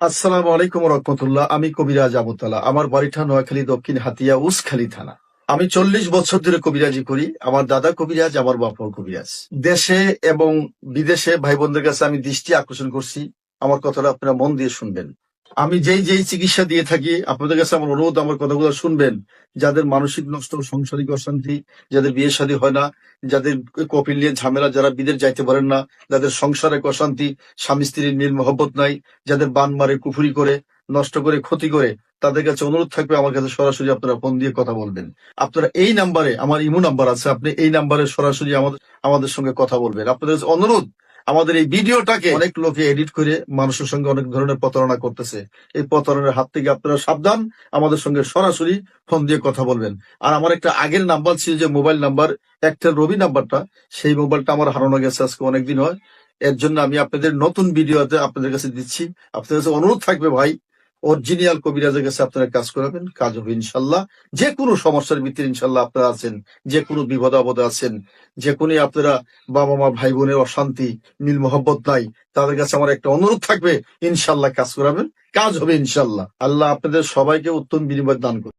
আসসালামু আলাইকুম রহমতুল্লাহ। আমি কবিরাজ আবুতালা। আমার বাড়িটা নোয়াখালী দক্ষিণ হাতিয়া উসখালী থানা। আমি 40 বছর ধরে কবিরাজি করি। আমার দাদা কবিরাজ, আমার বাপাও কবিরাজ। দেশে এবং বিদেশে ভাই বোনদের কাছে আমি দৃষ্টি আকর্ষণ করছি। আমার কথাটা আপনারা মন দিয়ে শুনবেন। আমি যেই চিকিৎসা দিয়ে থাকি, আপনাদের কাছে আমার অনুরোধ, আমার কথাগুলো শুনবেন। যাদের মানসিক নষ্ট, সাংসারিক অশান্তি, যাদের বিয়ে শাদী হয় না, যাদের কপিল নিয়ে ঝামেলা, যারা বিদেশ যাইতে পারেন না, যাদের সংসারে অশান্তি, স্বামী স্ত্রীর মিল মহব্বত নাই, যাদের বান মারে, কুফুরি করে, নষ্ট করে, ক্ষতি করে, তাদের কাছে অনুরোধ থাকবে আমার কাছে সরাসরি আপনারা ফোন দিয়ে কথা বলবেন। আপনারা এই নাম্বারে, আমার ইমো নাম্বার আছে, আপনি এই নাম্বারে সরাসরি আমাদের আমাদের সঙ্গে কথা বলবেন। আপনাদের কাছে অনুরোধ, আমাদের এই ভিডিওটাকে অনেক লোকে এডিট করে মানুষের সঙ্গে অনেক ধরনের প্রতারণা করতেছে। এই প্রতারণার হাত থেকে আপনারা সাবধান। আমাদের সঙ্গে সরাসরি ফোন দিয়ে কথা বলবেন। আর আমার একটা আগের নাম্বার ছিল, যে মোবাইল নাম্বার, একটা রবি নাম্বারটা, সেই মোবাইলটা আমার হারানো গেছে আজকে অনেকদিন হয়। এর জন্য আমি আপনাদের নতুন ভিডিওতে আপনাদের কাছে দিচ্ছি। আপনাদের কাছে অনুরোধ থাকবে ভাই, অরিজিনাল কবিরাজের কাছে আপনারা কাজ করাবেন, কাজ হবে ইনশাল্লাহ। যে কোনো সমস্যার ভিতরে ইনশাল্লাহ আপনারা আছেন, যে কোনো বিপদ আপদে আছেন, যে কোনো আপনারা বাবা মা ভাই বোনের অশান্তি, মিল মোহব্বত নাই, তাদের কাছে আমার একটা অনুরোধ থাকবে, ইনশাল্লাহ কাজ করাবেন, কাজ হবে ইনশাল্লাহ। আল্লাহ আপনাদের সবাইকে উত্তম বিনিময় দান করুন।